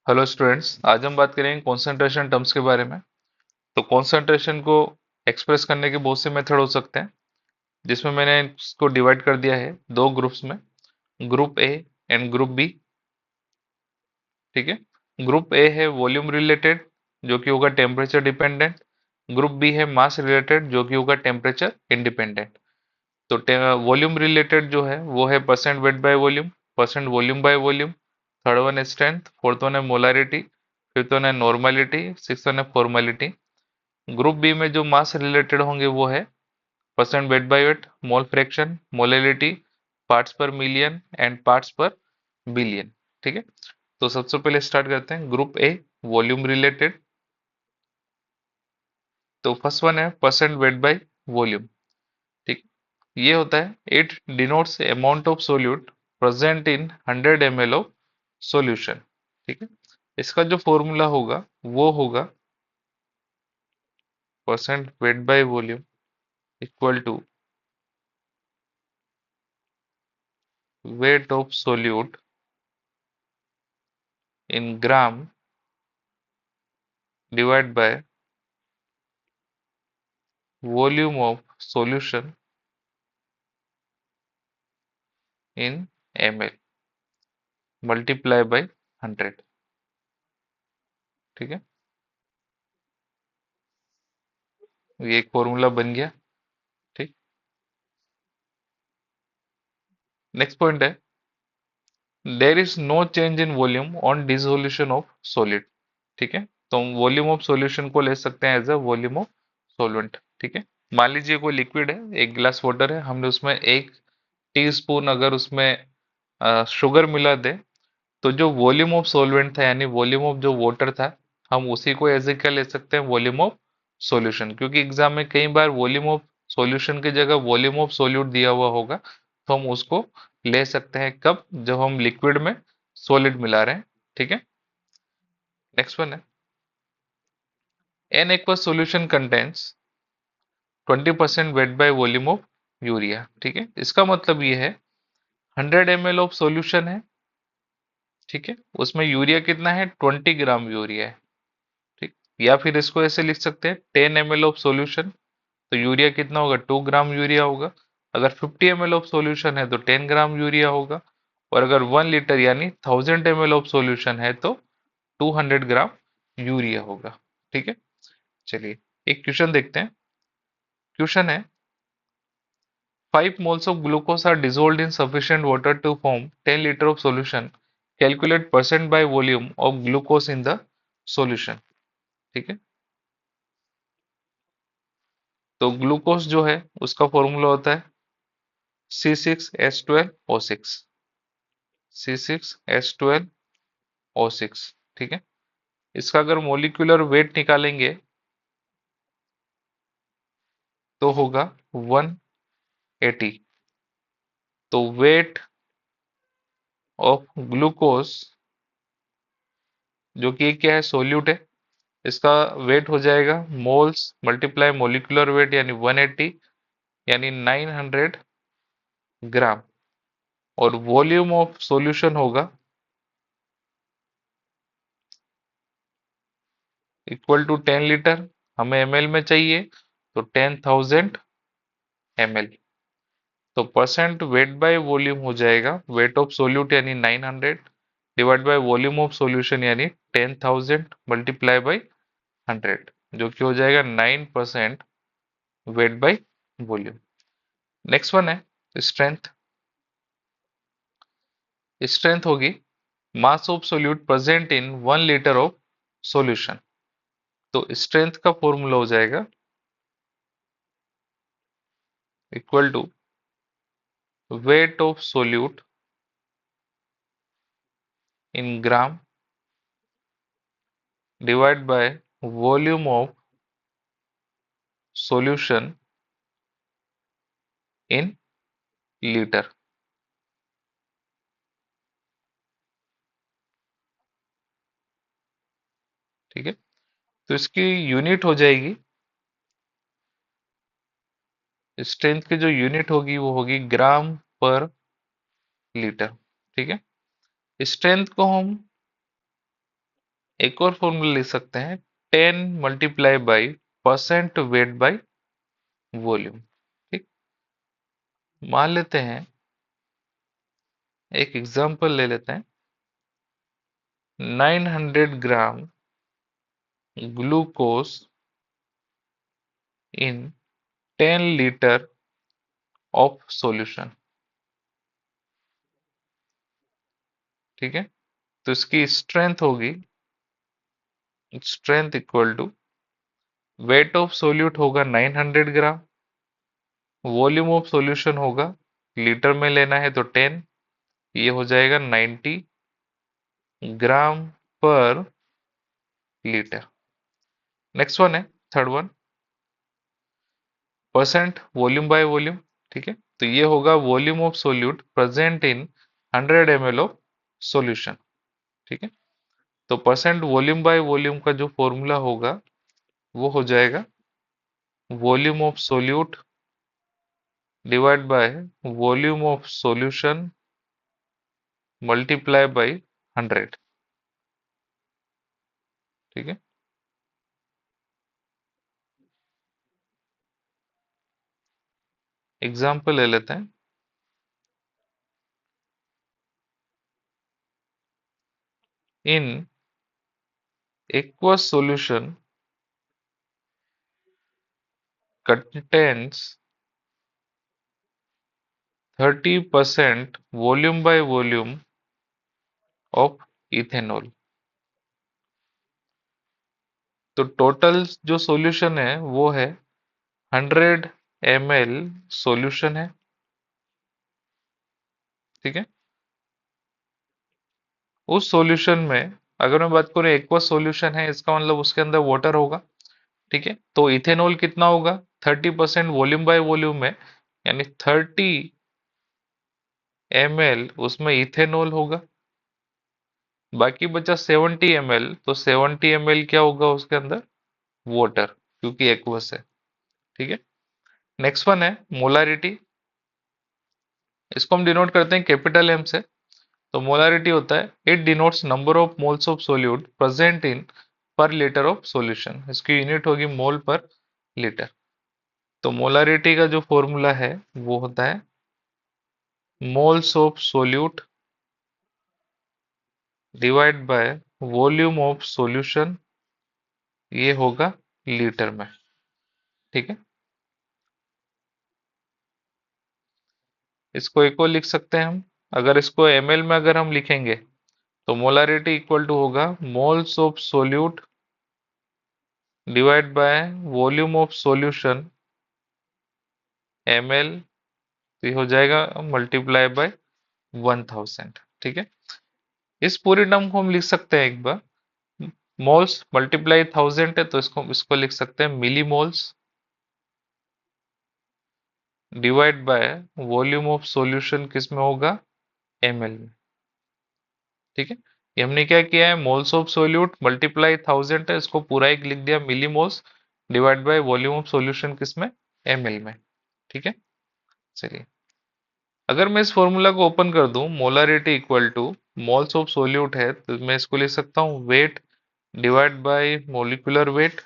Hello students, आज हम बात करेंगे कंसंट्रेशन टर्म्स के बारे में। तो कंसंट्रेशन को एक्सप्रेस करने के बहुत से मेथड हो सकते हैं, जिसमें मैंने इसको डिवाइड कर दिया है दो ग्रुप्स में, group A and group B. ठीक है। ग्रुप ए है वॉल्यूम रिलेटेड, जो कि होगा टेम्परेचर डिपेंडेंट। ग्रुप बी है मास रिलेटेड, जो कि होगा टेम्परेचर इंडिपेंडेंट। तो वॉल्यूम रिलेटेड जो है वो है percent weight by volume, percent volume by volume. Third one है स्ट्रेंथ, फोर्थ वन है मोलारिटी, फिफ्थ वन है नॉर्मलिटी, सिक्स वन है फॉर्मेलिटी। ग्रुप बी में जो मास रिलेटेड होंगे वो है percent weight by weight, mole fraction, molality, parts per million and parts per billion. ठीक है। तो सबसे पहले स्टार्ट करते हैं ग्रुप ए, वॉल्यूम रिलेटेड। तो फर्स्ट वन है परसेंट वेट बाय वॉल्यूम। ठीक। ये होता है, it denotes amount of solute present in 100 ml of solution. ठीक है। इसका जो फॉर्मूला होगा वो होगा percent weight by volume equal to weight of solute in gram divide by volume of solution in ml multiply by 100। ठीक है। ये एक फॉर्मूला बन गया। ठीक। नेक्स्ट पॉइंट है, there is no change in volume on dissolution of solid. ठीक है। तो हम वॉल्यूम ऑफ सॉल्यूशन को ले सकते हैं as a volume of solvent. ठीक है। मान लीजिए कोई लिक्विड है, एक गिलास वाटर है, हमने उसमें 1 टीस्पून अगर उसमें शुगर मिला दे, तो जो वॉल्यूम ऑफ सॉल्वेंट था यानी वॉल्यूम ऑफ जो वाटर था, हम उसी को एज ए क्या ले सकते हैं, वॉल्यूम ऑफ सॉल्यूशन। क्योंकि एग्जाम में कई बार वॉल्यूम ऑफ सॉल्यूशन की जगह वॉल्यूम ऑफ सॉल्यूट दिया हुआ होगा, तो हम उसको ले सकते हैं कब, जब हम लिक्विड में सॉलिड मिला रहे हैं। ठीक है। नेक्स्ट वन है, N aqua solution contains 20% wait by volume of urea. ठीक है। इसका मतलब ये है 100 ml ऑफ सॉल्यूशन है। ठीक है। उसमें यूरिया कितना है, 20 ग्राम यूरिया है। ठीक। या फिर इसको ऐसे लिख सकते हैं 10 ml ऑफ सॉल्यूशन, तो यूरिया कितना होगा, 2 ग्राम यूरिया होगा। अगर 50 ml ऑफ सॉल्यूशन है तो 10 ग्राम यूरिया होगा। और अगर 1 लीटर यानी 1000 ml ऑफ सॉल्यूशन है तो 200 ग्राम यूरिया होगा। ठीक है। चलिए एक क्वेश्चन देखते हैं। क्वेश्चन है, 5 moles of glucose are dissolved in sufficient water to form 10 liter of solution. Calculate percent by volume of glucose in the solution। ठीक है। तो ग्लूकोज जो है उसका फॉर्मूला होता है C6H12O6, C6H12O6। ठीक है। इसका अगर मोलिकुलर वेट निकालेंगे तो होगा 180। तो वेट ऑफ ग्लूकोज, जो कि क्या है, सोल्यूट है, इसका वेट हो जाएगा मोल्स मल्टीप्लाई मोलिकुलर वेट यानी 180 यानी 900 ग्राम। और वॉल्यूम ऑफ सॉल्यूशन होगा इक्वल टू 10 लीटर, हमें एमएल में चाहिए तो 10,000 ml। तो परसेंट वेट बाय वॉल्यूम हो जाएगा वेट ऑफ सोल्यूट यानी 900 divide by volume of solution यानी 10,000 मल्टीप्लाई बाय 100, जो कि हो जाएगा 9% weight by volume. Next one है स्ट्रेंथ। स्ट्रेंथ होगी mass of solute present in 1 litre of solution. तो स्ट्रेंथ का फॉर्मूला हो जाएगा equal to weight of solute in gram divide by volume of solution in litre. ठीक है। तो इसकी यूनिट हो जाएगी, स्ट्रेंथ की जो यूनिट होगी वो होगी ग्राम पर लीटर। ठीक है। स्ट्रेंथ को हम एक और फॉर्मूला लिख सकते हैं, 10 multiply by percent weight by volume. ठीक, मान लेते हैं, एक एग्जांपल ले लेते हैं, 900 gram glucose in 10 litre of solution. ठीक है, तो इसकी स्ट्रेंथ होगी, strength equal to weight of solute होगा 900 ग्राम, वॉल्यूम ऑफ सॉल्यूशन होगा, लीटर में लेना है तो 10, ये हो जाएगा 90 ग्राम पर लीटर। नेक्स्ट वन है third one, percent volume by volume. ठीक है, तो ये होगा volume of solute present in 100 ml of solution. ठीक है, तो परसेंट वॉल्यूम बाय वॉल्यूम का जो फॉर्मूला होगा वो हो जाएगा volume of solute divide by volume of solution multiply by 100। ठीक है, एग्जाम्पल ले लेते हैं, इन aqueous solution contains 30% volume by volume of ethanol. तो टोटल जो सॉल्यूशन है वो है 100 ml सॉल्यूशन है। ठीक है, उस सॉल्यूशन में अगर मैं बात करूं एक्वस सॉल्यूशन है, इसका मतलब उसके अंदर वाटर होगा। ठीक है, तो इथेनॉल कितना होगा, 30% वॉल्यूम बाय वॉल्यूम में, यानी 30 ml उसमें इथेनॉल होगा। बाकी बचा 70 ml, तो 70 ml क्या होगा उसके अंदर, वाटर, क्योंकि एक्वस है। ठीक है, नेक्स्ट वन है मोलारिटी। इसको हम डिनोट करते हैं कैपिटल एम से। तो मोलारिटी होता है, it denotes number of moles of solute present in पर लीटर ऑफ सॉल्यूशन। इसकी यूनिट होगी मोल पर लीटर। तो मोलारिटी का जो फॉर्मूला है वो होता है moles of solute divide by volume of solution, ये होगा लीटर में। ठीक है, इसको एक और लिख सकते हैं हम, अगर इसको ml में अगर हम लिखेंगे तो मोलारिटी इक्वल टू होगा moles of solute divide by volume of solution ml, तो ये हो जाएगा मल्टीप्लाई बाय 1000। ठीक है, इस पूरी टर्म को हम लिख सकते हैं एक बार, मोल्स मल्टीप्लाई 1000 है तो इसको इसको लिख सकते हैं millimoles divide by volume of solution, किस में होगा, ml में। ठीक है, ये हमने क्या किया है, मोल्स ऑफ सोल्यूट मल्टीप्लाई 1000 है, इसको पूरा एक लिख दिया millimoles divide by volume of solution, किसमें, ml में। ठीक है, चलिए, अगर मैं इस फॉर्मूला को ओपन कर दूं, molarity equal to moles of solute है, तो मैं इसको लिख सकता हूं weight divide by molecular weight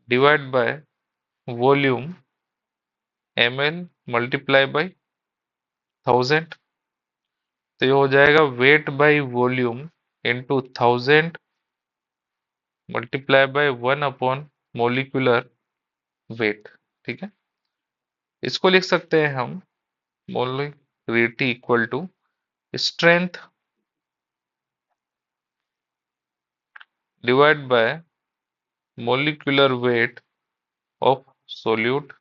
divide by volume ml multiply by 1000। तो ये हो जाएगा weight by volume into 1000 multiply by 1 upon molecular weight. ठीक है, इसको लिख सकते हैं हम molarity equal to strength divide by molecular weight of solute.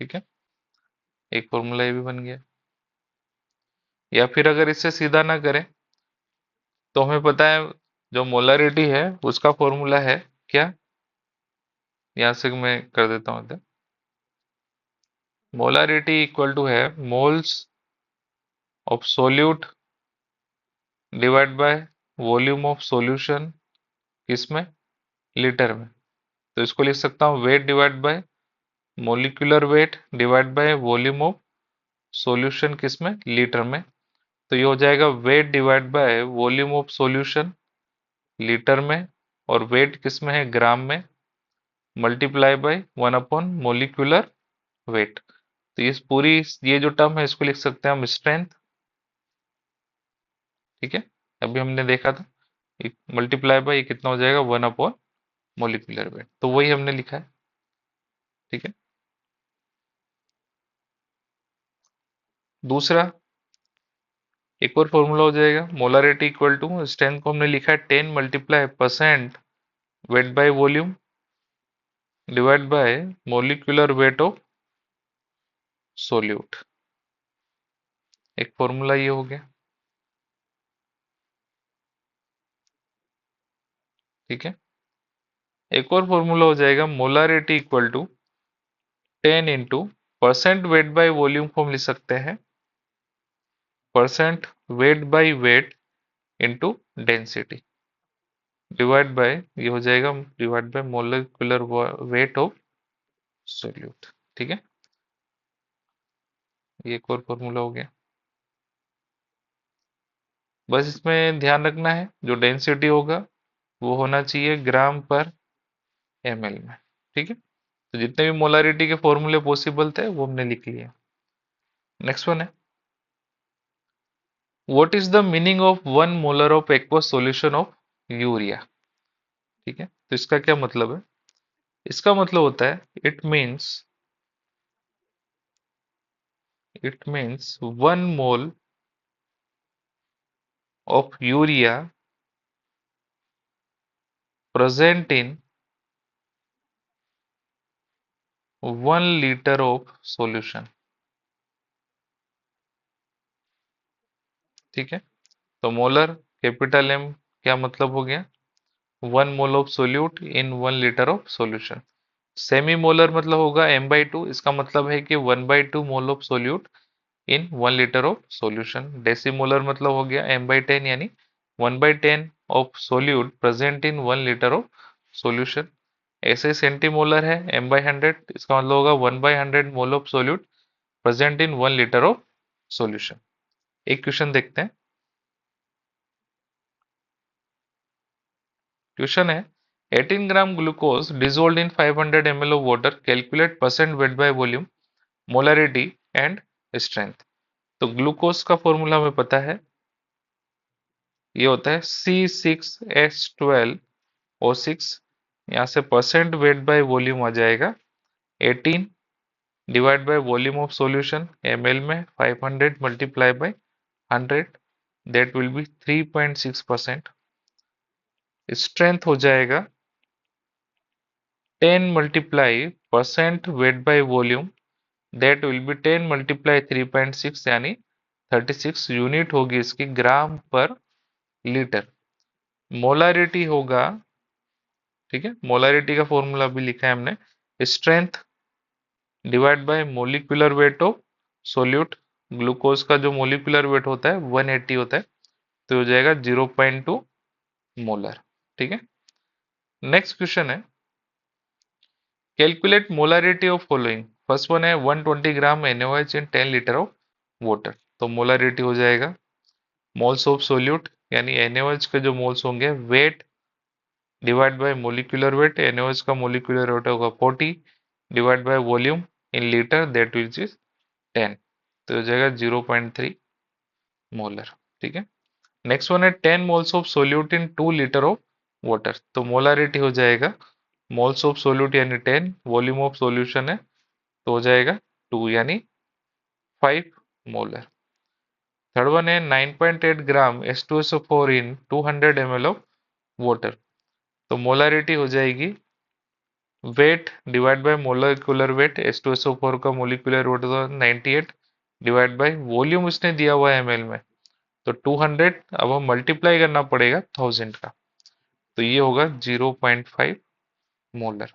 ठीक है, एक फॉर्मूला ये भी बन गया। या फिर अगर इससे सीधा ना करें तो हमें पता है जो मोलारिटी है उसका फॉर्मूला है क्या, यहां से मैं कर देता हूं, मोलारिटी इक्वल टू है moles of solute divide by volume of solution, किसमें, लीटर में। तो इसको लिख सकता हूँ wait divide by molecular weight divide by volume of solution, किसमें, लीटर में। तो ये हो जाएगा wait divide by volume of solution litre में, और वेट किस में है, ग्राम में, multiply by 1 upon molecular wait. तो ये पूरी, ये जो टर्म है इसको लिख सकते हैं हम स्ट्रेंथ। ठीक है, अभी हमने देखा था मल्टीप्लाई बाय कितना हो जाएगा, 1 अपॉन मोलिकुलर वेट, तो वही हमने लिखा है। ठीक है, दूसरा एक और फॉर्मूला हो जाएगा, मोलारिटी इक्वल टू स्ट्रेंथ को हमने लिखा है 10 multiply percent weight by volume divide by molecular weight of solute. एक फॉर्मूला ये हो गया। ठीक है, एक और फॉर्मूला हो जाएगा molarity equal to 10 into percent weight by volume को हम लिख सकते हैं percent weight by weight into density divide by, ये हो जाएगा divide by molecular weight of solute. ठीक है, ये एक और फॉर्मूला हो गया। बस इसमें ध्यान रखना है जो डेंसिटी होगा वो होना चाहिए ग्राम पर एमएल में। ठीक है, तो जितने भी मोलारिटी के फॉर्मूले पॉसिबल थे वो हमने लिख लिए। नेक्स्ट वन है, what is the meaning of 1 molar of aqueous solution of urea. ठीक है, तो इसका क्या मतलब है, इसका मतलब होता है it means 1 mole of urea present in 1 litre of solution. ठीक है, तो मोलर कैपिटल एम क्या मतलब हो गया, 1 mole of solute in 1 litre of solution. Semi molar मतलब होगा m/2, इसका मतलब है कि 1/2 mole of solute in 1 litre of solution. Decimolar मतलब हो गया m/10, यानी 1/10 of solute present in 1 litre of solution. ऐसे सेंटीमोलर है m/100, इसका मतलब होगा 1/100 mole of solute present in 1 litre of solution. एक क्वेश्चन देखते हैं। क्वेश्चन है 18 gram glucose dissolved in 500 ml of water, calculate percent weight by volume, molarity and strength. तो ग्लूकोज का फॉर्मूला हमें पता है, ये होता है C6H12O6। यहाँ से परसेंट वेट बाय वॉल्यूम आ जाएगा 18 divide by volume of solution ml में 500 multiply by 100, that will be 3.6%। Strength हो जाएगा 10 multiply percent weight by volume, that will be 10 multiply 3.6, यानी 36 यूनिट होगी इसकी ग्राम पर लीटर। मोलारिटी होगा, ठीक है, मोलारिटी का फॉर्मूला भी लिखा है हमने, strength divide by molecular weight of solute. Glucose का जो मोलिकुलर वेट होता है 180 होता है, तो हो जाएगा 0.2 मोलर। ठीक है, नेक्स्ट क्वेश्चन है, calculate molarity of following. First one है 120 ग्राम NaOH in 10 litre of water. तो मोलारिटी हो जाएगा मोल्स ऑफ सोल्यूट, यानी NaOH के जो मोल्स होंगे, wait divide by molecular wait, NaOH का मोलिकुलर वेट होगा 40 divide by volume in litre, that which is 10, तो हो जाएगा 0.3 मोलर। ठीक है, नेक्स्ट वन है 10 moles of solute in 2 litre of water. तो मोलारिटी हो जाएगा मोल्स ऑफ सोल्यूट यानी 10, वॉल्यूम ऑफ सॉल्यूशन है तो हो जाएगा 2 यानी 5 मोलर। थर्ड वन है 9.8 ग्राम H2SO4 in 200 ml of water. तो मोलारिटी हो जाएगी wait divide by molecular wait, H2SO4 का मोलिकुलर वेट होता है 98 डिवाइड बाय वॉल्यूम इसने दिया हुआ है ml में, तो 200, अब हम मल्टीप्लाई करना पड़ेगा 1000 का, तो ये होगा 0.5 मोलर।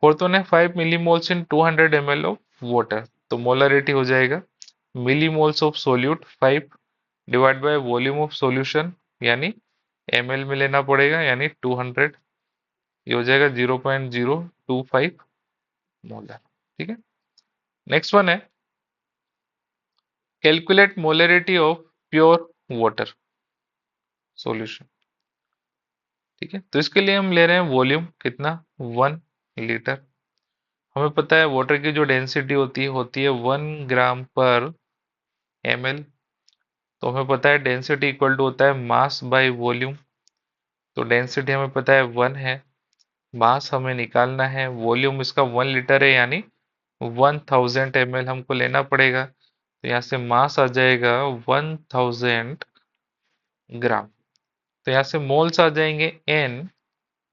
फोर्थ वन है 5 millimoles in 200 ml of water. तो मोलरिटी हो जाएगा millimoles of solute 5 divide by volume of solution, यानी ml में लेना पड़ेगा, यानी 200, ये हो जाएगा 0.025 मोलर। ठीक है, नेक्स्ट वन है calculate molarity of pure water solution. ठीक है, तो इसके लिए हम ले रहे हैं वॉल्यूम कितना, 1 लीटर। हमें पता है वाटर की जो डेंसिटी होती है 1 ग्राम पर ml। तो हमें पता है डेंसिटी इक्वल टू होता है मास बाय वॉल्यूम। तो डेंसिटी हमें पता है 1 है, मास हमें निकालना है, वॉल्यूम इसका 1 लीटर है यानी 1000 ml हमको लेना पड़ेगा। तो यहाँ से मास आ जाएगा 1000 ग्राम। तो यहाँ से मोल्स आ जाएंगे n,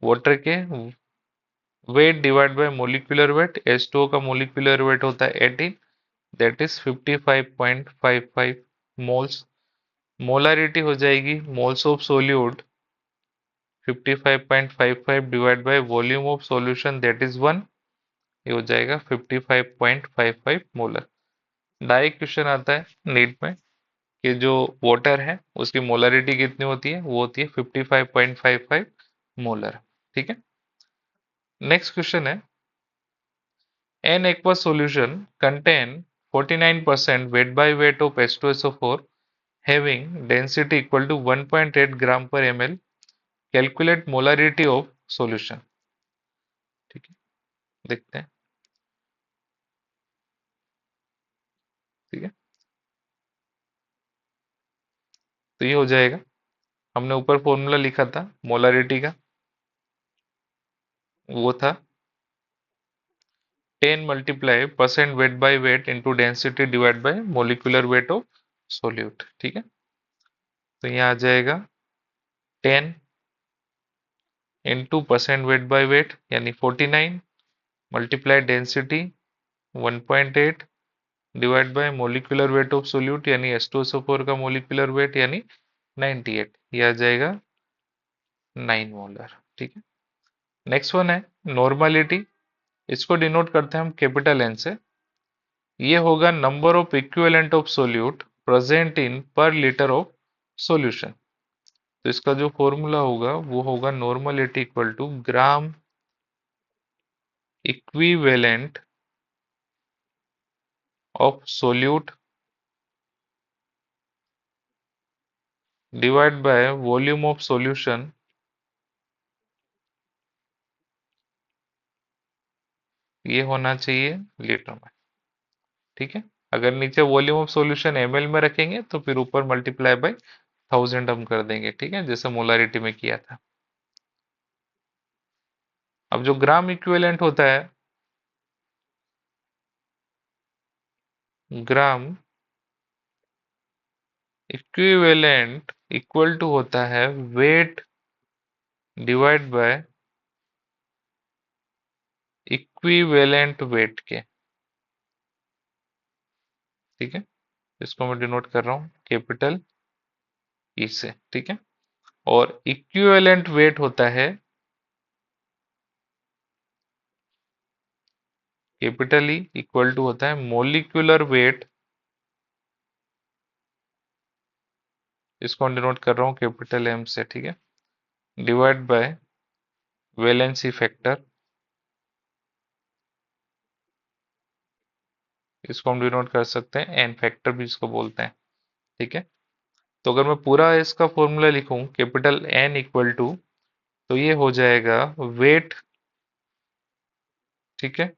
वाटर के wait divide by molecular wait. H2O का मोलिकुलर वेट होता है 18, दैट इज 55.55 मोल्स। मोलारिटी हो जाएगी moles of solute 55.55 divide by volume of solution that is 1, ये हो जाएगा 55.55 मोलर। डायरेक्ट क्वेश्चन आता है नीट में कि जो वाटर है उसकी मोलारिटी कितनी होती है, वो होती है 55.55 मोलर। ठीक है, नेक्स्ट क्वेश्चन है an aqueous solution contain 49% weight by weight of H2SO4 having density equal to 1.8 gram per ml, calculate molarity of solution। ठीक है, देखते हैं। ठीक है, तो ये हो जाएगा, हमने ऊपर फॉर्मूला लिखा था मोलारिटी का, वो था 10 multiply percent weight by weight into density divide by molecular weight of solute. ठीक है, तो यहाँ आ जाएगा 10 into percent weight by wait यानी 49 multiply density 1.8 divide by molecular weight of solute यानी H2SO4 का मोलिकुलर वेट यानी 98, ये आ जाएगा 9 मोलर। ठीक है, नेक्स्ट वन है नॉर्मलिटी। इसको डिनोट करते हैं हम कैपिटल एन से। ये होगा number of equivalent of solute present in पर लीटर ऑफ सॉल्यूशन। तो इसका जो फॉर्मूला होगा वो होगा normality equal to gram equivalent of solute divide by volume of solution. ये होना चाहिए लीटर में। ठीक है, अगर नीचे वॉल्यूम ऑफ सॉल्यूशन ml में रखेंगे तो फिर ऊपर मल्टीप्लाई बाय 1000 हम कर देंगे। ठीक है, जैसे मोलारिटी में किया था। अब जो ग्राम इक्विवेलेंट होता है, ग्राम इक्विवेलेंट इक्वल टू होता है weight divide by equivalent weight के। ठीक है, इसको मैं डिनोट कर रहा हूं कैपिटल ई से। ठीक है, और इक्विवेलेंट वेट होता है कैपिटल ई इक्वल टू होता है मोलिकुलर वेट, इसको डिनोट कर रहा हूं कैपिटल एम से। ठीक है, डिवाइड बाय वैलेंसी फैक्टर, इसको हम डिनोट कर सकते हैं एन फैक्टर भी इसको बोलते हैं। ठीक है, तो अगर मैं पूरा इसका फॉर्मूला लिखूं कैपिटल एन इक्वल टू, तो ये हो जाएगा वेट, ठीक है,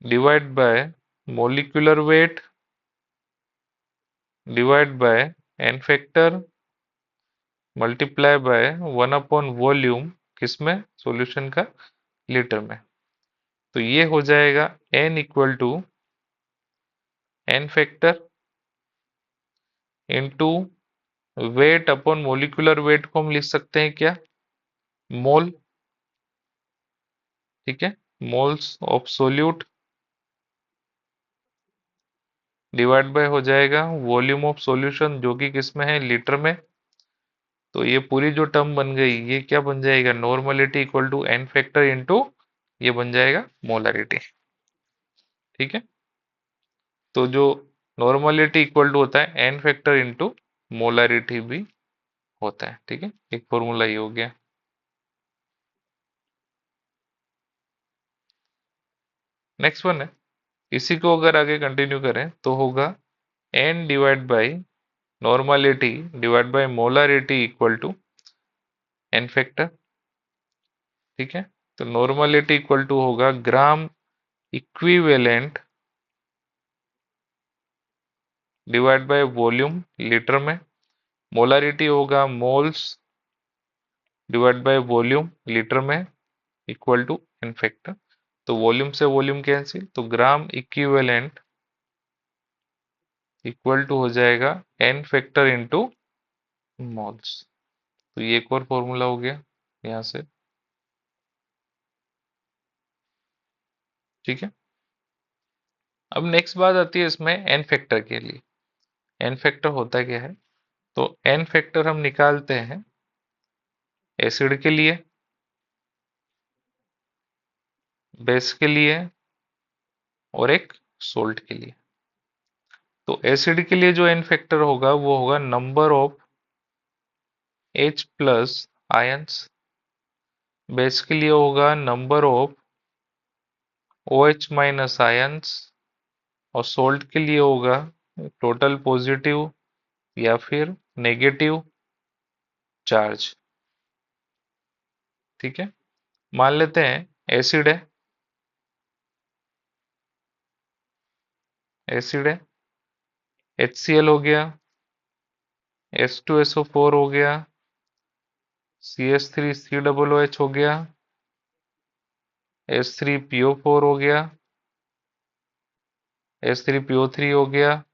divide by molecular weight divide by N factor multiply by 1 upon volume, किसमें, सॉल्यूशन का, लीटर में। तो ये हो जाएगा N equal to N factor into weight upon molecular weight को हम लिख सकते हैं क्या, मोल। ठीक है, moles of solute divide by हो जाएगा वॉल्यूम ऑफ सॉल्यूशन जो कि किसमें है, लीटर में। तो ये पूरी जो टर्म बन गई ये क्या बन जाएगा, normality equal to N factor into ये बन जाएगा मोलारिटी। ठीक है, तो जो नॉर्मलिटी इक्वल टू होता है एन फैक्टर इंटू मोलारिटी भी होता है। ठीक है, एक फॉर्मूला ये हो गया। नेक्स्ट वन है, इसी को अगर आगे कंटिन्यू करें तो होगा N divide by normality divide by molarity equal to N factor. ठीक है, तो नॉर्मलिटी इक्वल टू होगा gram equivalent divide by volume litre में। मोलारिटी होगा moles divide by volume litre में इक्वल टू एन फैक्टर। तो वॉल्यूम से volume cancel, तो ग्राम इक्विवेलेंट इक्वल टू हो जाएगा एन फैक्टर इंटू मोल्स। तो ये एक और फॉर्मूला हो गया यहाँ से। ठीक है, अब नेक्स्ट बात आती है इसमें एन फैक्टर के लिए। एन फैक्टर होता क्या है? तो एन फैक्टर हम निकालते हैं एसिड के लिए, बेस के लिए और एक सोल्ट के लिए। तो एसिड के लिए जो एन फैक्टर होगा वो होगा number of H plus ions. Base के लिए होगा number of OH minus ions. और सोल्ट के लिए होगा टोटल पॉजिटिव या फिर नेगेटिव चार्ज। ठीक है, मान लेते हैं एसिड है, एसिड है, HCl हो गया, H2SO4 हो गया, CH3COOH हो गया, H3PO4 हो गया, H3PO3 हो गया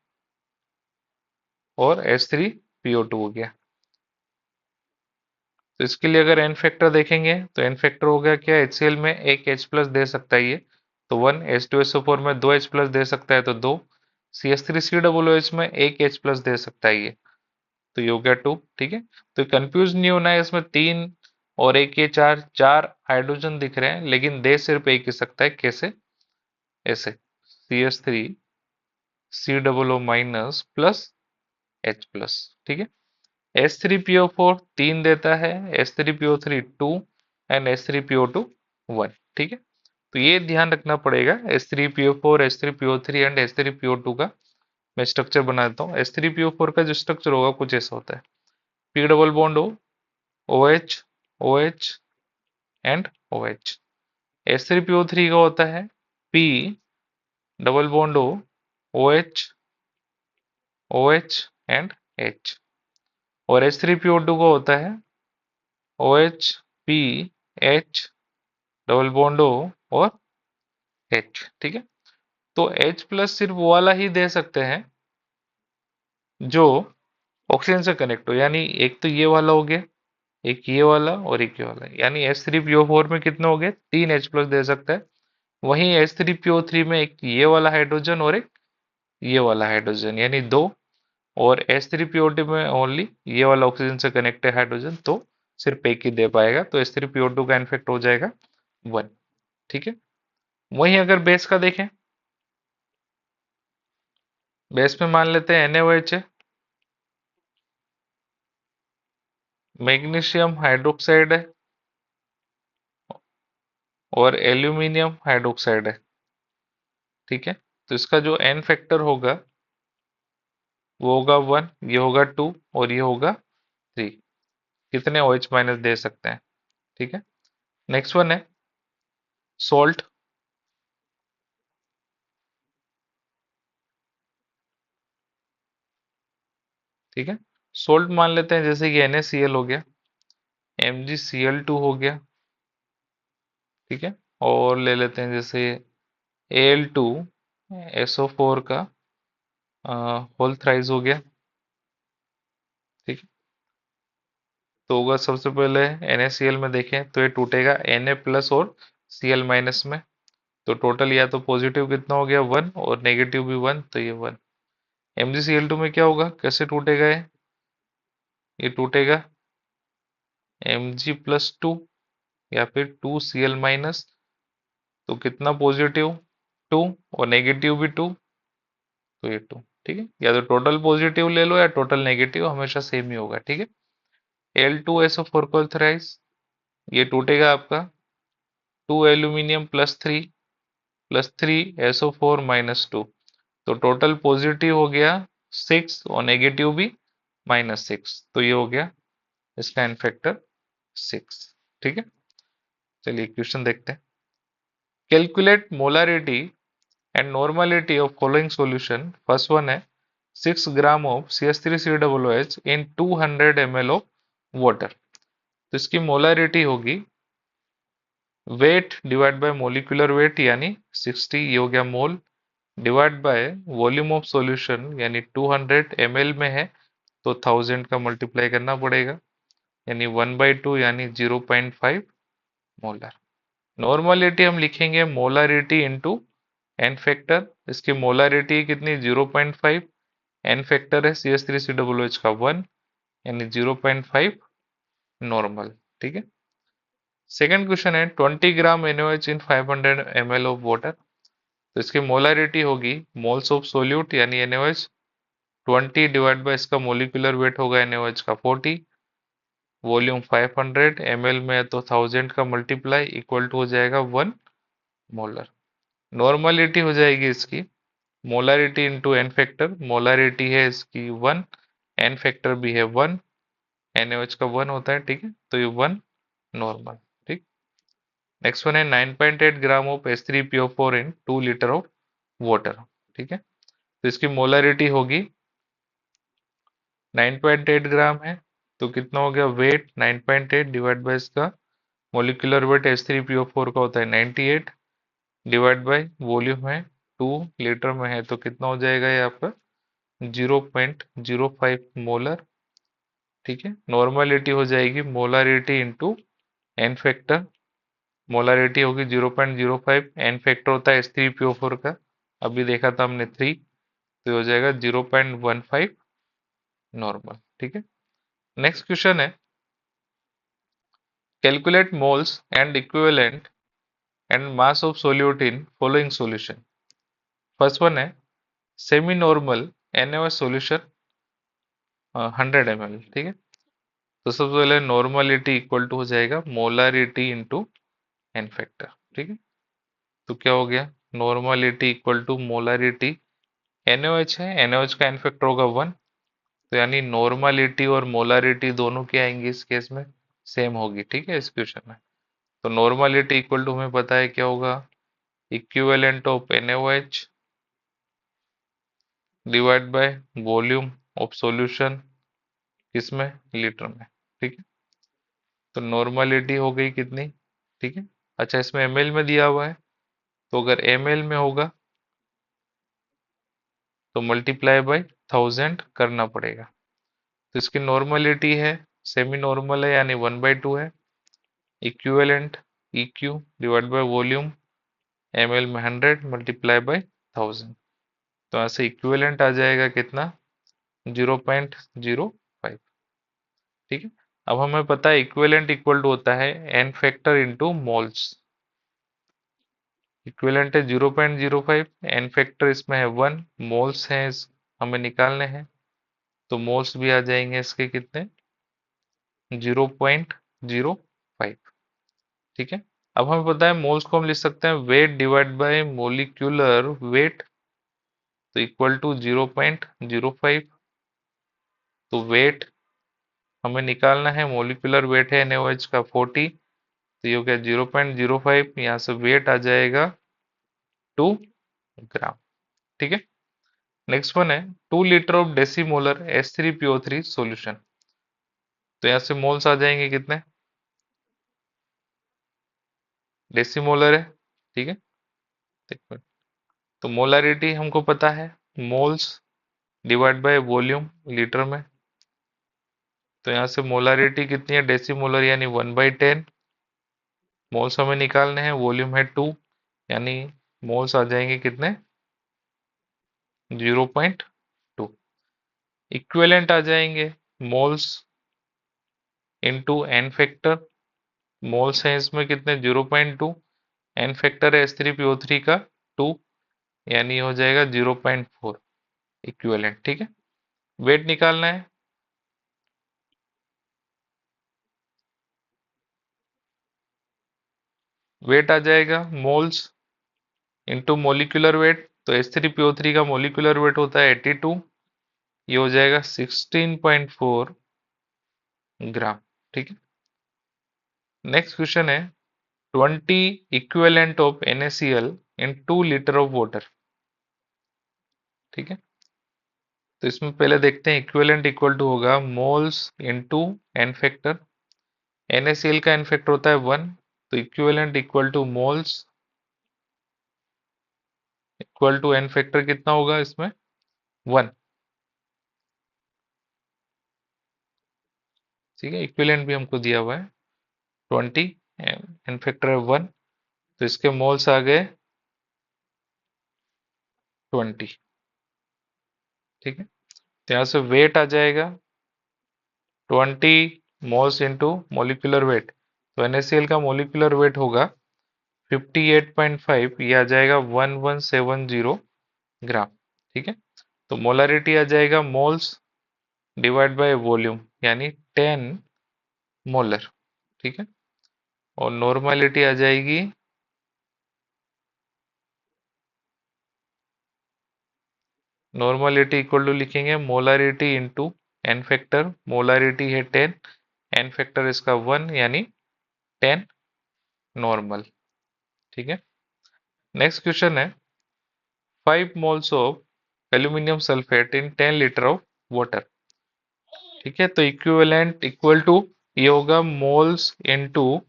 और H3PO2 हो गया। तो इसके लिए अगर एन फैक्टर देखेंगे तो एन फैक्टर हो गया क्या, HCl में एक H प्लस दे सकता है ये, तो 1, H2SO4 में 2 H प्लस दे सकता है तो 2, CH3COOH में एक H प्लस दे सकता है ये, तो ये हो गया 2। ठीक है, तो कंफ्यूज नहीं होना है, इसमें 3 और एक ये चार चार हाइड्रोजन दिख रहे हैं लेकिन दे सिर्फ एक ही सकता है। कैसे? ऐसे CH3COO minus plus H plus. ठीक है, H3PO4 3 देता है, H3PO3 2 एंड H3PO2 1। ठीक है, तो ये ध्यान रखना पड़ेगा H3PO4, H3PO3 एंड H3PO2 का। मैं स्ट्रक्चर बना देता हूँ। H3PO4 का जो स्ट्रक्चर होगा कुछ ऐसा होता है, P double bond O, OH, OH and OH। H3PO3 का होता है P double bond O, OH, OH and H। और H3PO2 का होता है OH, P, H double bond O और H। ठीक है, तो H प्लस सिर्फ वो वाला ही दे सकते हैं जो ऑक्सीजन से कनेक्ट हो, यानी एक तो ये वाला हो गया, एक ये वाला और एक ये वाला, यानी H3PO4 में कितने हो गए, 3 H प्लस दे सकता है। वहीं H3PO3 में एक ये वाला हाइड्रोजन और एक ये वाला हाइड्रोजन, यानी 2। और H3PO2 में ओनली ये वाला ऑक्सीजन से कनेक्टेड हाइड्रोजन, तो सिर्फ एक ही दे पाएगा, तो H3PO2 का इनफेक्ट हो जाएगा 1। ठीक है, वहीं अगर बेस का देखें, बेस में मान लेते हैं NaOH है, मैग्नीशियम हाइड्रोक्साइड है और एल्यूमिनियम हाइड्रोक्साइड है। ठीक है, तो इसका जो एन फैक्टर होगा वो होगा 1, ये होगा 2 और ये होगा 3। कितने OH माइनस दे सकते हैं? ठीक है, नेक्स्ट वन है सोल्ट। ठीक है, सोल्ट मान लेते हैं जैसे कि NaCl हो गया, MgCl2 हो गया। ठीक है, और ले लेते हैं जैसे Al2SO4 का होल थ्राइस हो गया। ठीक है, तो होगा सबसे पहले NaCl में देखें तो ये टूटेगा Na प्लस और Cl माइनस में, तो टोटल या तो पॉजिटिव कितना हो गया 1 और नेगेटिव भी 1, तो ये 1। MgCl2 में क्या होगा, कैसे टूटेगा ये टूटेगा Mg प्लस 2 या फिर 2Cl माइनस, तो कितना पॉजिटिव 2 और नेगेटिव भी 2, तो ये 2। ठीक है, या तो टोटल पॉजिटिव ले लो या टोटल नेगेटिव, हमेशा सेम ही होगा। ठीक है, Al2SO4 को थ्राइस, ये टूटेगा आपका 2 एल्यूमिनियम प्लस 3 SO4 माइनस 2, तो टोटल पॉजिटिव हो गया 6 और नेगेटिव भी -6, तो ये हो गया इसका n फैक्टर 6। ठीक है, चलिए क्वेश्चन देखते हैं। Calculate molarity and normality of following solution. First one है 6 gram of CH3COOH in 200 ml of water. तो इसकी मोलारिटी होगी weight divide by molecular weight यानी 60, ये हो गया mole, divide by volume of solution यानी 200 ml में है तो 1000 का मल्टीप्लाई करना पड़ेगा, यानी 1/2 यानी 0.5 मोलर। नॉर्मलिटी हम लिखेंगे मोलारिटी इंटू एन फैक्टर, इसकी मोलारिटी कितनी 0.5, एन फैक्टर है CH3COOH का 1 यानी 0.5 नॉर्मल। ठीक है, सेकंड क्वेश्चन है 20 ग्राम NaOH in 500 ml of water. तो इसकी मोलारिटी होगी मोल्स ऑफ सोल्यूट यानी NaOH 20 डिवाइड बाय इसका मोलिकुलर वेट होगा NaOH का 40, वॉल्यूम 500 ml में है तो 1000 का मल्टीप्लाई इक्वल टू हो जाएगा 1 मोलर। नॉर्मलिटी हो जाएगी इसकी molarity into N factor, molarity है इसकी 1, एन फैक्टर भी है 1, NaOH का 1 होता है। ठीक है, तो ये 1 नॉर्मल। ठीक, नेक्स्ट वन है 9.8 gram of H3PO4 in 2 litre of water. ठीक है, तो इसकी मोलारिटी होगी 9.8 ग्राम है तो कितना हो गया वेट 9.8 डिवाइड बाय इसका मोलिकुलर वेट H3PO4 का होता है 98 डिवाइड बाय वॉल्यूम है 2 लीटर में है तो कितना हो जाएगा ये आपका 0.05 मोलर। ठीक है, नॉर्मलिटी हो जाएगी molarity into N factor, molarity होगी 0.05, एन फैक्टर होता है H3PO4 का, अभी देखा था हमने 3, तो हो जाएगा 0.15 नॉर्मल। ठीक है, नेक्स्ट क्वेश्चन है calculate moles and equivalent and mass of solute in following solution. First one है semi normal NaOH solution 100 ml। ठीक है, तो सबसे पहले नॉर्मलिटी इक्वल टू हो जाएगा मोलारिटी इंटू एन फैक्टर। ठीक है, तो क्या हो गया normality equal to molarity, NaOH है, NaOH का एन फैक्टर होगा 1, तो यानी नॉर्मलिटी और मोलारिटी दोनों क्या आएंगी इस केस में सेम होगी। ठीक है, इस क्वेश्चन में तो नॉर्मलिटी इक्वल टू हमें पता है क्या होगा equivalent of NaOH divide by volume of solution किसमें लीटर में। ठीक है, तो नॉर्मलिटी हो गई कितनी। ठीक है, अच्छा इसमें ml में दिया हुआ है तो अगर ml में होगा तो मल्टीप्लाई बाय 1000 करना पड़ेगा, तो इसकी नॉर्मलिटी है सेमी नॉर्मल है यानी 1/2 है, equivalent EQ divide by volume ml में 100 मल्टीप्लाई बाय 1000, तो यहाँ से इक्विवेलेंट आ जाएगा कितना 0.05। ठीक है, अब हमें पता है इक्विवेलेंट इक्वल टू होता है N factor into moles, equivalent है 0.05, एन फैक्टर इसमें है 1, मोल्स हैं हमें निकालने हैं तो मोल्स भी आ जाएंगे इसके कितने 0.05। ठीक है, अब हमें पता है मोल्स को हम लिख सकते हैं weight divide by molecular weight, तो इक्वल टू 0.05, तो वेट हमें निकालना है, मोलिकुलर वेट है NaOH का 40, तो ये हो गया 0.05, यहाँ से वेट आ जाएगा 2 ग्राम। ठीक है, नेक्स्ट वन है 2 लीटर ऑफ डेसीमोलर H3PO3 सॉल्यूशन। तो यहाँ से मोल्स आ जाएंगे कितने डेसीमोलर है। ठीक है, देखो तो मोलारिटी हमको पता है moles divide by volume litre में, तो यहाँ से मोलारिटी कितनी है डेसीमोलर यानी 1/10, मोल्स हमें निकालने हैं वॉल्यूम है 2 यानी मोल्स आ जाएंगे कितने 0.2, इक्विवेलेंट आ जाएंगे moles into N factor, moles हैं इसमें कितने 0.2, एन फैक्टर है H3PO3 का 2 यानी हो जाएगा 0.4 इक्विवेलेंट। ठीक है, वेट निकालना है, वेट आ जाएगा मोल्स इनटू मोलिकुलर वेट, तो H3PO3 का मोलिकुलर वेट होता है 82 ये हो जाएगा 16.4 ग्राम। ठीक है। नेक्स्ट क्वेश्चन है 20 इक्विवेलेंट ऑफ NaCl इन 2 लीटर ऑफ वाटर। ठीक है। तो इसमें पहले देखते हैं इक्विवेलेंट इक्वल टू होगा moles into N factor. NaCl का एन फैक्टर होता है 1, तो equivalent equal to moles equal to N factor कितना होगा इसमें 1। ठीक है। इक्विवेलेंट भी हमको दिया हुआ है 20, एन फैक्टर है 1, तो इसके मोल्स आ गए 20। ठीक है। तो यहाँ से वेट आ जाएगा 20 मोल्स इंटू मोलिकुलर वेट। तो NaCl का मोलिकुलर वेट होगा 58.5, ये आ जाएगा 1170 ग्राम। ठीक है। तो मोलारिटी आ जाएगा मोल्स डिवाइड बाय वॉल्यूम, यानी 10 मोलर। ठीक है। और नॉर्मलिटी आ जाएगी नॉर्मलिटी इक्वल टू लिखेंगे molarity into N factor. Molarity है 10, एन फैक्टर इसका 1, यानी 10 नॉर्मल। ठीक है। नेक्स्ट क्वेश्चन है 5 moles of aluminium sulphate in 10 litre of water. ठीक है। तो इक्विवेलेंट इक्वल टू ये होगा मोल्स इनटू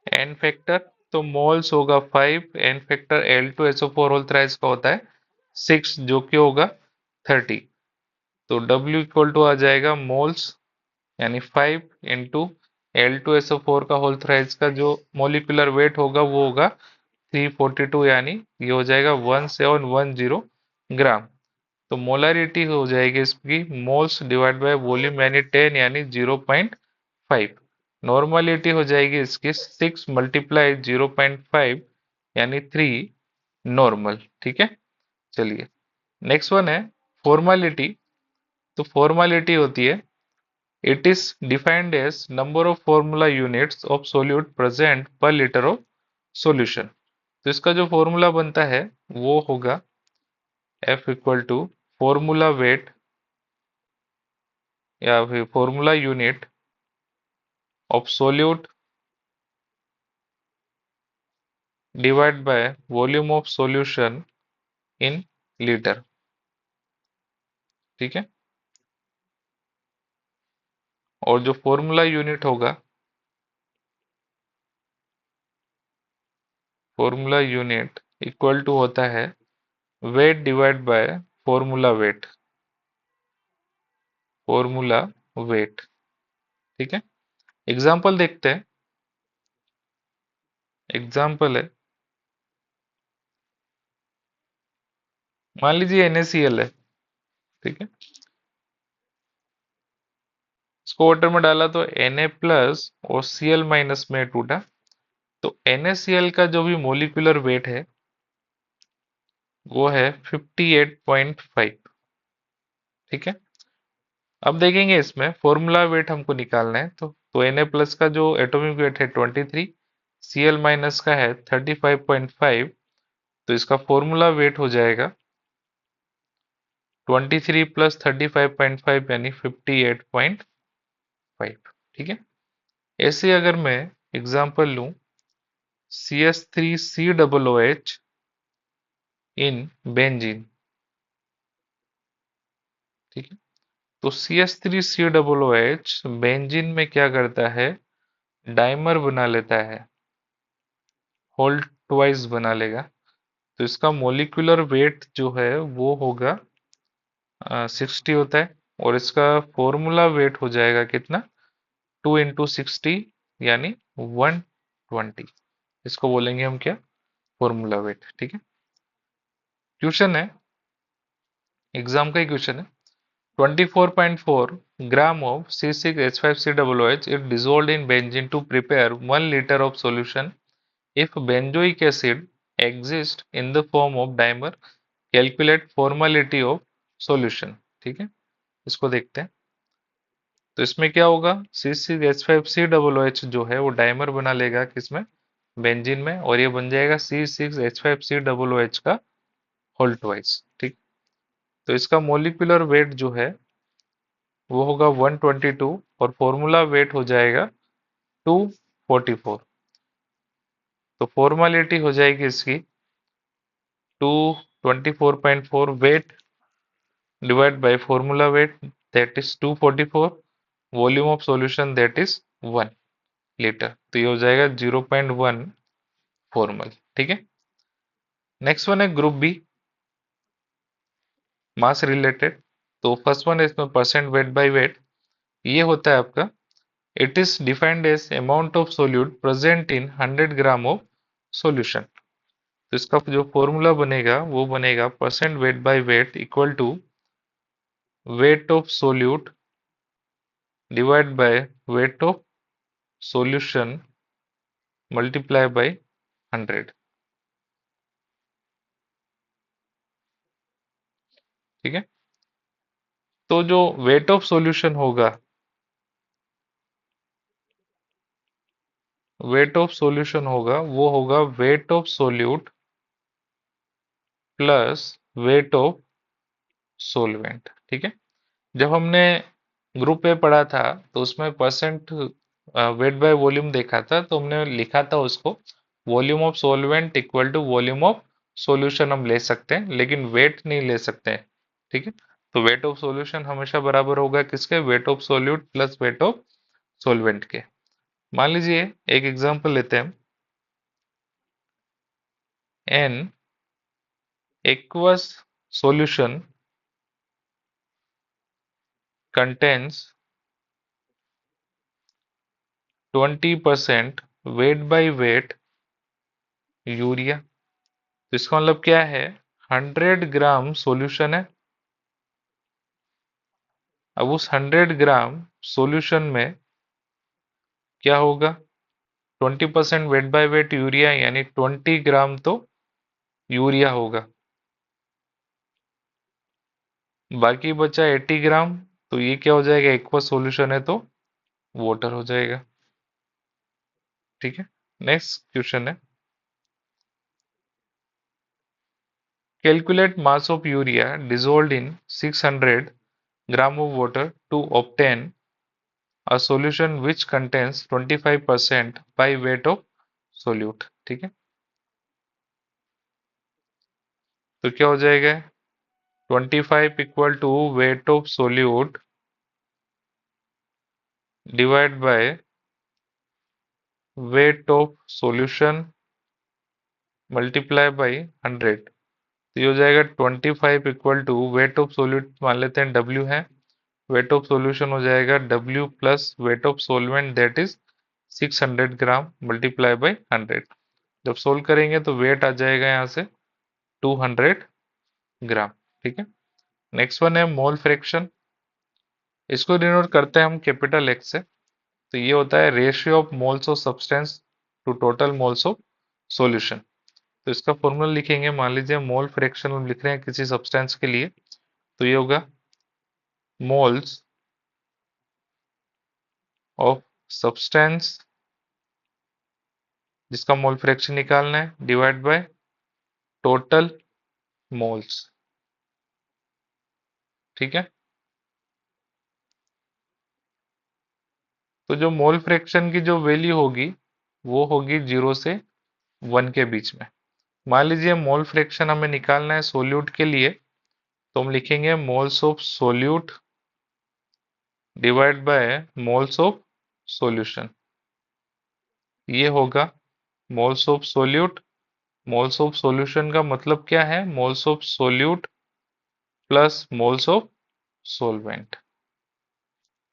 एन फैक्टर। तो मोल्स होगा 5, N factor L2SO4 whole thrice का होता है 6, जो कि होगा 30। तो W इक्वल टू आ जाएगा मोल्स, यानी 5 इंटू L2SO4 का होल थ्राइस का जो मोलिकुलर वेट होगा वो होगा 342, यानी ये हो जाएगा 1710 ग्राम। तो मोलारिटी हो जाएगी इसकी मोल्स डिवाइड बाय वॉल्यूम, यानी 10, यानी 0.5। नॉर्मलिटी हो जाएगी इसकी 6 मल्टीप्लाई 0.5, यानी 3 नॉर्मल। ठीक है। चलिए नेक्स्ट वन है फॉर्मालिटी। तो फॉर्मालिटी होती है it is defined as number of formula units of solute present per litre of solution. तो इसका जो फॉर्मूला बनता है वो होगा F equal to formula weight या फिर formula unit of solute divide by volume of solution in litre. ठीक है। और जो फॉर्मूला यूनिट होगा फॉर्मूला यूनिट इक्वल टू होता है weight divide by formula wait. Formula wait. ठीक है। एग्जाम्पल देखते हैं। एग्जाम्पल है मान लीजिए NaCl है। ठीक है। इसको वाटर में डाला तो Na प्लस और Cl माइनस में टूटा। तो NaCl का जो भी मोलिकुलर वेट है वो है 58.5। ठीक है। अब देखेंगे इसमें फॉर्मूला वेट हमको निकालना है, तो Na प्लस का जो एटॉमिक वेट है 23, Cl माइनस का है 35.5, तो इसका फॉर्मूला वेट हो जाएगा 23 प्लस 35.5, यानी 58.5। ठीक है। ऐसे अगर मैं एग्जांपल लूं CH3COOH इन बेंजीन। ठीक है। तो CH3COOH बेंजीन में क्या करता है डाइमर बना लेता है, होल्ट वाइज बना लेगा। तो इसका मोलिकुलर वेट जो है वो होगा 60 होता है, और इसका फॉर्मूला वेट हो जाएगा कितना 2 इंटू 60, यानी 120। इसको बोलेंगे हम क्या फॉर्मूला वेट। ठीक है। क्वेश्चन है एग्जाम का ही क्वेश्चन है 24.4 ग्राम of C6H5COOH is dissolved in benzene to prepare 1 liter of solution. If benzoic acid exists in the form of dimer, calculate formality of solution। ठीक है। इसको देखते हैं। तो इसमें क्या होगा C6H5COOH जो है वो डाइमर बना लेगा किसमें बेंजीन में, और ये बन जाएगा C6H5COOH का होल्ट वाइज। ठीक। तो इसका मोलिकुलर वेट जो है वो होगा 122 और फॉर्मूला वेट हो जाएगा 244। तो फॉर्मेलिटी हो जाएगी इसकी 224.4 wait divide by formula wait that is 244, volume of solution that is 1 litre. तो ये हो जाएगा 0.1 फॉर्मल। ठीक है। नेक्स्ट वन है ग्रुप बी, मास रिलेटेड। तो फर्स्ट वन है इसमें परसेंट वेट बाय वेट। ये होता है आपका, it is defined as amount of solute present in 100 gram of solution. तो इसका जो फॉर्मूला बनेगा वो बनेगा percent weight by weight equal to weight of solute divide by weight of solution multiply by 100। ठीक है। तो जो वेट ऑफ सॉल्यूशन होगा, वो होगा weight of solute plus weight of solvent. ठीक है। जब हमने ग्रुप ए पढ़ा था तो उसमें परसेंट वेट बाय वॉल्यूम देखा था, तो हमने लिखा था उसको volume of solvent equal to volume of solution हम ले सकते हैं, लेकिन वेट नहीं ले सकते हैं। ठीक है। तो वेट ऑफ सॉल्यूशन हमेशा बराबर होगा किसके, weight of solute plus weight of solvent के। मान लीजिए एक एग्जांपल लेते हैं, an aqueous solution contains 20% weight by weight यूरिया। तो इसका मतलब क्या है, 100 ग्राम सॉल्यूशन है। अब उस 100 ग्राम सॉल्यूशन में क्या होगा, 20% वेट बाय वेट यूरिया, यानी 20 ग्राम तो यूरिया होगा। बाकी बचा 80 ग्राम, तो ये क्या हो जाएगा, एक्वस सॉल्यूशन है तो वाटर हो जाएगा। ठीक है। नेक्स्ट क्वेश्चन है, calculate mass of urea dissolved in 600 gram of water to obtain a solution which contains 25% by weight of solute। ठीक है। तो क्या हो जाएगा, 25 equal to weight of solute divide by weight of solution multiply by 100। तो ये हो जाएगा 25 equal to weight of solute मान लेते हैं W है, वेट ऑफ सॉल्यूशन हो जाएगा W plus weight of solvent that is 600 gram multiply by 100। जब सोल्व करेंगे तो वेट आ जाएगा यहाँ से 200 ग्राम। ठीक है। नेक्स्ट वन है मोल फ्रैक्शन। इसको डिनोट करते हैं हम कैपिटल एक्स से। तो ये होता है ratio of moles of substance to total moles of solution. तो इसका फॉर्मूला लिखेंगे, मान लीजिए मोल फ्रैक्शन हम लिख रहे हैं किसी सब्सटेंस के लिए, तो ये होगा मोल्स ऑफ सब्सटेंस जिसका मोल फ्रैक्शन निकालना है डिवाइड बाय टोटल मोल्स। ठीक है। तो जो मोल फ्रैक्शन की जो वैल्यू होगी वो होगी 0 से 1 के बीच में। मान लीजिए मोल फ्रैक्शन हमें निकालना है सोल्यूट के लिए, तो हम लिखेंगे moles of solute divide by moles of solution. ये होगा moles of solute, moles of solution का मतलब क्या है, moles of solute plus moles of solvent.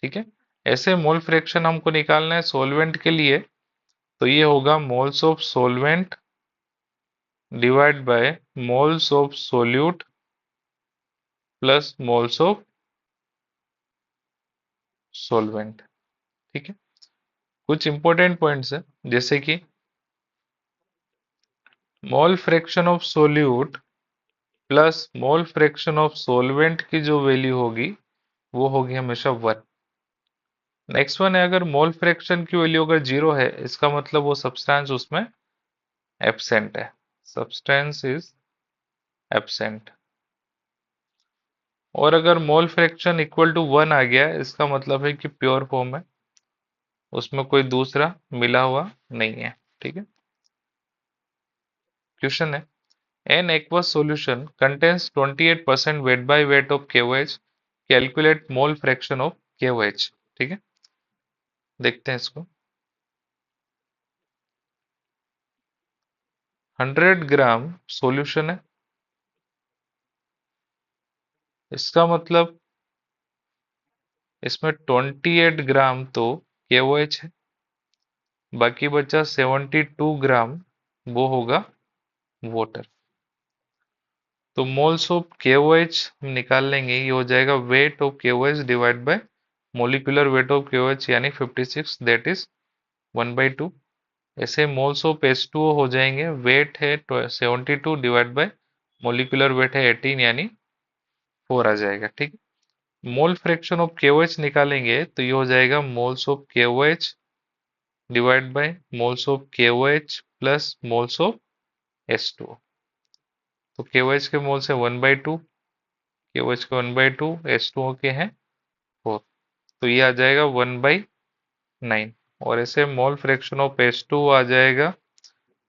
ठीक है। ऐसे मोल फ्रैक्शन हमको निकालना है सोलवेंट के लिए, तो ये होगा moles of solvent divide by moles of solute plus moles of solvent. ठीक है। कुछ इंपॉर्टेंट पॉइंट्स है, जैसे कि मोल fraction of solute plus mole fraction of solvent की जो वैल्यू होगी वो होगी हमेशा 1। नेक्स्ट वन है, अगर मोल फ्रैक्शन की वैल्यू अगर 0 है, इसका मतलब वो सब्सटेंस उसमें एब्सेंट है, सब्सटेंस इज एब्सेंट। और अगर मोल फ्रैक्शन इक्वल टू 1 आ गया इसका मतलब है कि प्योर फॉर्म है, उसमें कोई दूसरा मिला हुआ नहीं है। ठीक है। क्वेश्चन है, an aqueous solution contains 28% wait by weight of KOH, calculate mole fraction of KOH। ठीक है, देखते हैं इसको। 100 ग्राम सॉल्यूशन है, इसका मतलब इसमें 28 ग्राम तो KOH है, बाकी बचा 72 ग्राम, वो होगा वाटर। तो मोल्स ऑफ KOH हम निकाल लेंगे, ये हो जाएगा weight of KOH divide by molecular weight of KOH यानी 56, दैट इज 1/2। ऐसे मोल्स ऑफ H2O हो जाएंगे, वेट है 72 डिवाइड बाय मोलिकुलर वेट है 18 यानी 4 आ जाएगा। ठीक है। मोल फ्रैक्शन ऑफ KOH निकालेंगे तो ये हो जाएगा moles of KOH divide by moles of KOH plus moles of H2O। तो KOH के मोल्स है 1/2, KOH के 1/2, H2O के हैं 4, तो ये आ जाएगा 1/9। और ऐसे मोल फ्रैक्शन ऑफ H2O आ जाएगा,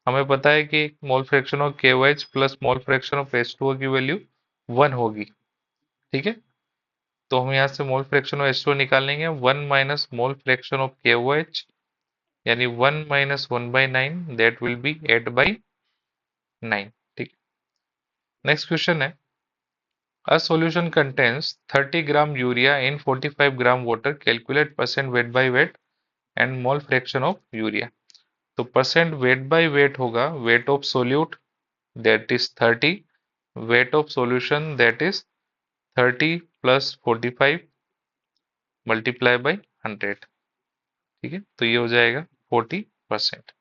हमें पता है कि मोल fraction of KOH plus mole fraction of H2O की वैल्यू 1 होगी। ठीक है, तो हम यहाँ से मोल फ्रैक्शन ऑफ H2O निकालेंगे, 1 minus mole fraction of KOH यानी 1 माइनस 1/9, दैट विल बी 8/9। ठीक। नेक्स्ट क्वेश्चन है, a solution contains 30 gram urea in 45 gram water, calculate percent weight by weight and mole fraction of urea। तो percent weight by wait होगा weight of solute that is 30, wait of solution that is 30 plus 45 multiply by 100। ठीक है, तो ये हो जाएगा 40%।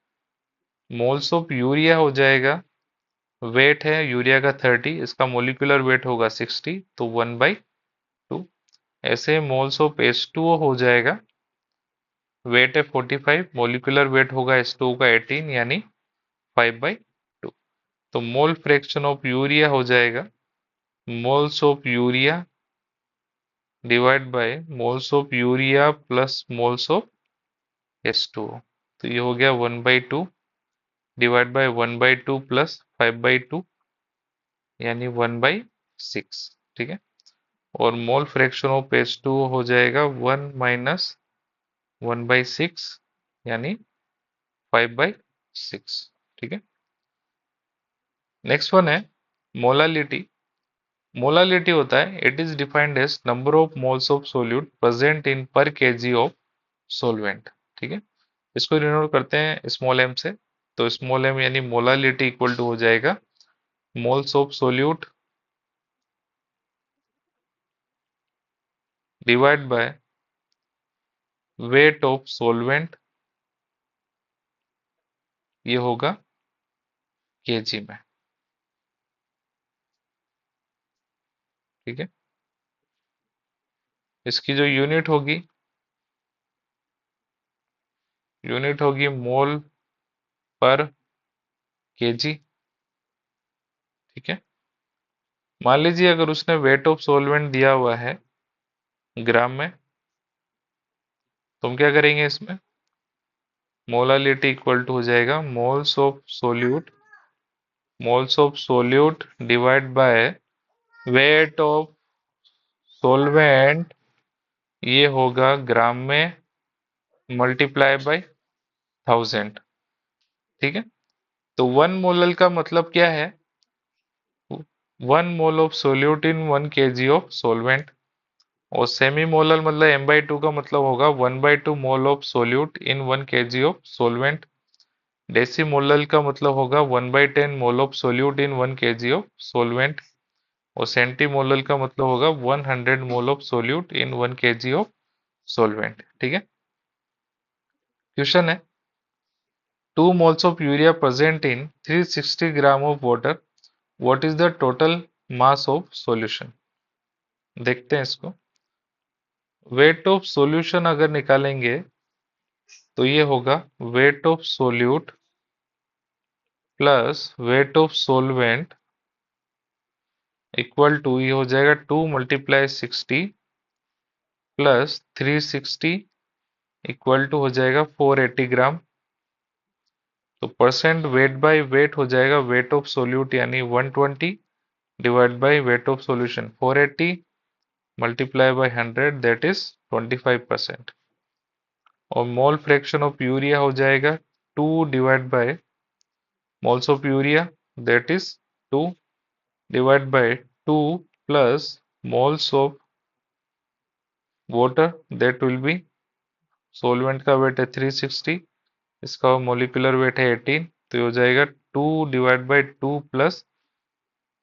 Moles of urea हो जाएगा, वेट है यूरिया का 30, इसका मोलिकुलर वेट होगा 60, तो 1/2। ऐसे मोल्स ऑफ H2O हो जाएगा, वेट है 45, मोलिकुलर वेट होगा H2O का 18 यानी 5/2। तो मोल फ्रैक्शन ऑफ यूरिया हो जाएगा moles of urea divide by moles of urea plus moles of H2O। तो ये हो गया 1/2 डिवाइड बाय 1/2 प्लस 5/2 यानी 1/6। ठीक है, और मोल फ्रैक्शन ऑफ H2O हो जाएगा 1 माइनस 1/6 यानी 5/6। ठीक है। नेक्स्ट वन है मोलालिटी। मोलालिटी होता है, it is defined as number of moles of solute present in per KG of solvent. ठीक है, इसको डिनोट करते हैं स्मॉल एम से, तो स्मॉल एम यानी मोलालिटी इक्वल टू हो जाएगा moles of solute divide by weight of solvent, ये होगा केजी में। ठीक है, इसकी जो यूनिट होगी मोल पर केजी। ठीक है, मान लीजिए अगर उसने वेट ऑफ सोलवेंट दिया हुआ है ग्राम में, तो हम क्या करेंगे इसमें, मोलालिटी इक्वल टू हो जाएगा moles of solute divide by weight of solvent, ये होगा ग्राम में मल्टीप्लाई बाय 1000। ठीक है, तो 1 मोलल का मतलब क्या है, 1 mole of solute in 1 kg of solvent. और सेमी मोलर मतलब M/2 का मतलब होगा 1/2 mole of solute in 1 kg of solvent. Deci molar का मतलब होगा 1/10 mole of solute in 1 kg of solvent. और सेंटी मोलर का मतलब होगा 100 mole of solute in 1 kg of solvent. ठीक है। क्वेश्चन है, 2 moles of urea present in 360 gram of water, what is the total mass of solution. देखते हैं इसको। वेट ऑफ सॉल्यूशन अगर निकालेंगे तो ये होगा weight of solute plus weight of solvent equal to ये हो जाएगा 2 मल्टीप्लाई 60 प्लस 360 इक्वल टू हो जाएगा 480 ग्राम। तो परसेंट वेट बाय वेट हो जाएगा वेट ऑफ सोल्यूट यानी 120 divide by weight of solution 480 multiply by 100 that is 25%। और मोल फ्रैक्शन ऑफ यूरिया हो जाएगा 2 divide by moles of urea that is 2 divided by 2 plus moles of water that will be solvent का wait है 360 इसका molecular weight है 18 तो ये हो जाएगा 2 डिवाइड बाई 2 प्लस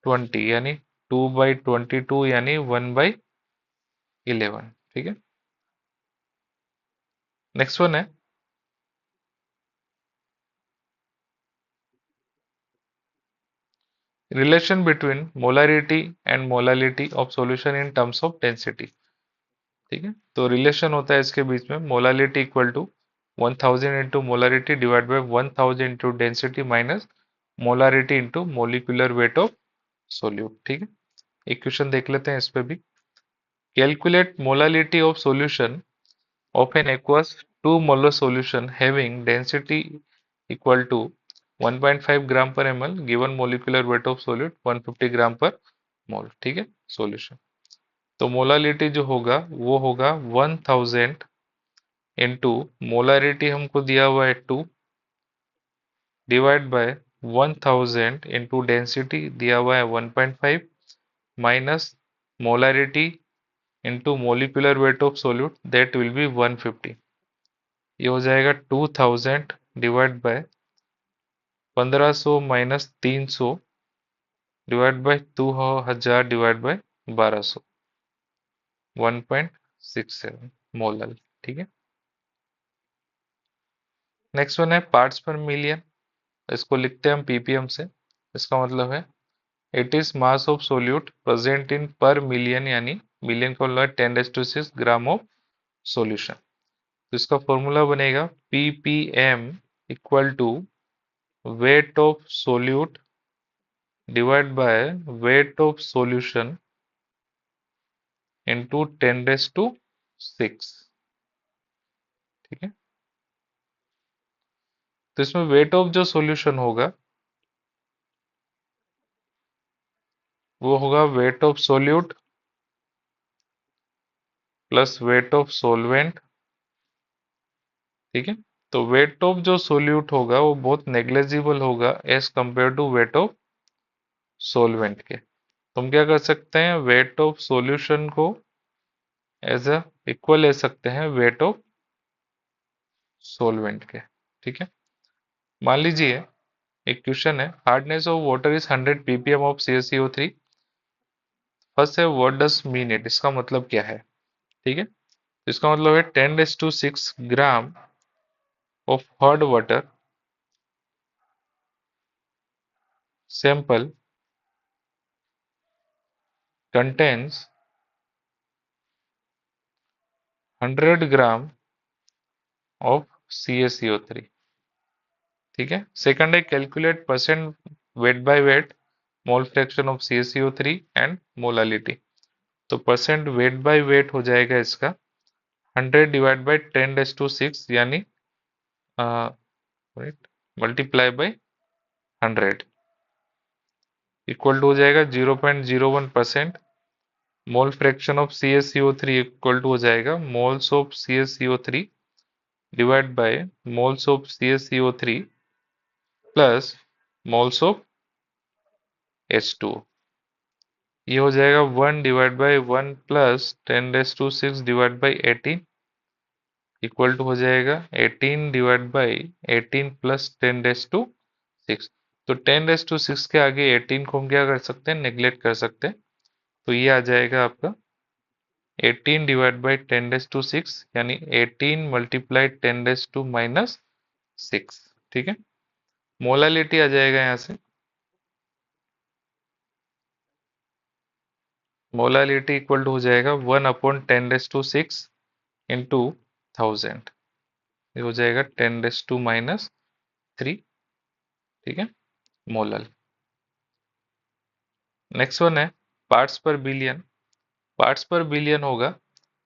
20 यानी 2 बाई 22 यानी 1 बाई 11। ठीक है, नेक्स्ट वन है relation between molarity and molality of solution in terms of density. ठीक है, तो रिलेशन होता है इसके बीच में molality equal to 1000 into molarity divide by 1000 into density minus molarity into molecular weight of solute. ठीक है, इक्वेशन देख लेते हैं इस पे भी। Calculate molality of solution of an aqueous 2 molar solution having density equal to 1.5 gram per ml given molecular weight of solute 150 ग्राम पर मोल। ठीक है, सॉल्यूशन तो मोलालिटी जो होगा वो होगा 1000 इंटू मोलारिटी हमको दिया हुआ है 2 डिवाइड बाय 1000 इंटू डेंसिटी दिया हुआ है 1.5 minus molarity into molecular weight of solute that will be 150। ये हो जाएगा 2000 divide by 1500 minus 300 divide by 2000 divide by 1200 1.67 molal. ठीक है, नेक्स्ट वन है पार्ट्स पर मिलियन। इसको लिखते हैं हम पीपीएम से। इसका मतलब है it is mass of solute present in पर मिलियन यानी मिलियन का मतलब 10⁶ ग्राम ऑफ सॉल्यूशन। तो इसका फॉर्मूला बनेगा PPM equal to weight of solute divide by weight of solution into 10⁶। ठीक है, तो इसमें वेट ऑफ जो सॉल्यूशन होगा वो होगा weight of solute plus weight of solvent. ठीक है, तो वेट ऑफ जो सोल्यूट होगा वो बहुत नेग्लेजिबल होगा as compare to weight of solvent के। तो हम क्या कर सकते हैं, वेट ऑफ सॉल्यूशन को एज अ इक्वल ले सकते हैं वेट ऑफ सोलवेंट के। ठीक है, मान लीजिए एक क्वेश्चन है hardness of water is 100 ppm of CaCO3। First है व्हाट डज मीन इट, इसका मतलब क्या है। ठीक है, तो इसका मतलब है 10⁶ gram of hot water sample contains 100 gram of CaCO3। ठीक है, सेकंड है calculate percent weight by weight mole fraction of CaCO3 and molality. तो परसेंट वेट बाय वेट हो जाएगा इसका 100 डिवाइड बाय 10⁶ यानी मल्टीप्लाई बाय 100 इक्वल टू हो जाएगा 0.01%। Mole fraction of CaCO3 equal to हो जाएगा moles of CaCO3 divide by moles of CaCO3 plus moles of H2। ये हो जाएगा 1 divide by 1 plus 10⁶ divide by 18 equal to हो जाएगा 18 डिवाइड बाय 18 प्लस 10⁶। तो 10⁶ के आगे 18 को हम क्या कर सकते हैं, नेग्लेक्ट कर सकते हैं। तो ये आ जाएगा आपका 18 डिवाइड बाई 10⁶ यानी 18 मल्टीप्लाई 10⁻² माइनस 6। ठीक है, मोलालिटी आ जाएगा यहाँ से, मोलालिटी इक्वल टू हो जाएगा 1/10⁶ इंटू 1000। ये हो जाएगा 10⁻³ माइनस 3। ठीक है, मोलल। नेक्स्ट वन है पार्ट्स पर बिलियन होगा,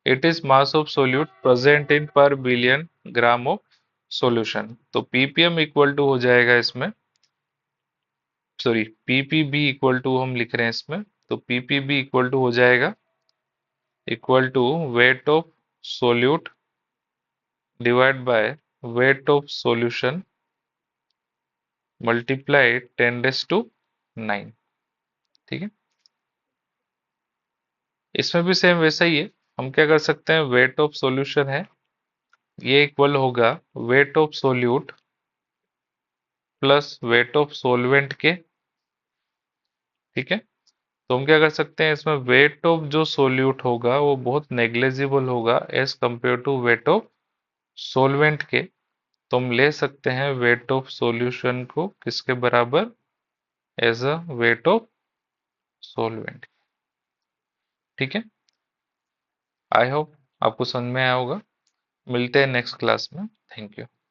it is mass of solute present in पर बिलियन ग्राम ऑफ सॉल्यूशन। तो ppm इक्वल टू हो जाएगा इसमें, सॉरी ppb इक्वल टू हम लिख रहे हैं इसमें, तो ppb इक्वल टू हो जाएगा equal to weight of solute divide by weight of solution multiply 10⁻⁹। ठीक है, इसमें भी सेम वैसा ही है। हम क्या कर सकते हैं, वेट ऑफ सॉल्यूशन है, ये इक्वल होगा weight of solute plus weight of solvent के। ठीक है, तो हम क्या कर सकते हैं, इसमें वेट ऑफ जो सोल्यूट होगा वो बहुत नेग्लेजिबल होगा as compare to weight of solvent के। तो हम ले सकते हैं वेट ऑफ सॉल्यूशन को किसके बराबर, as a weight of solvent. ठीक है, आई होप आपको समझ में आया होगा। मिलते हैं नेक्स्ट क्लास में। Thank you.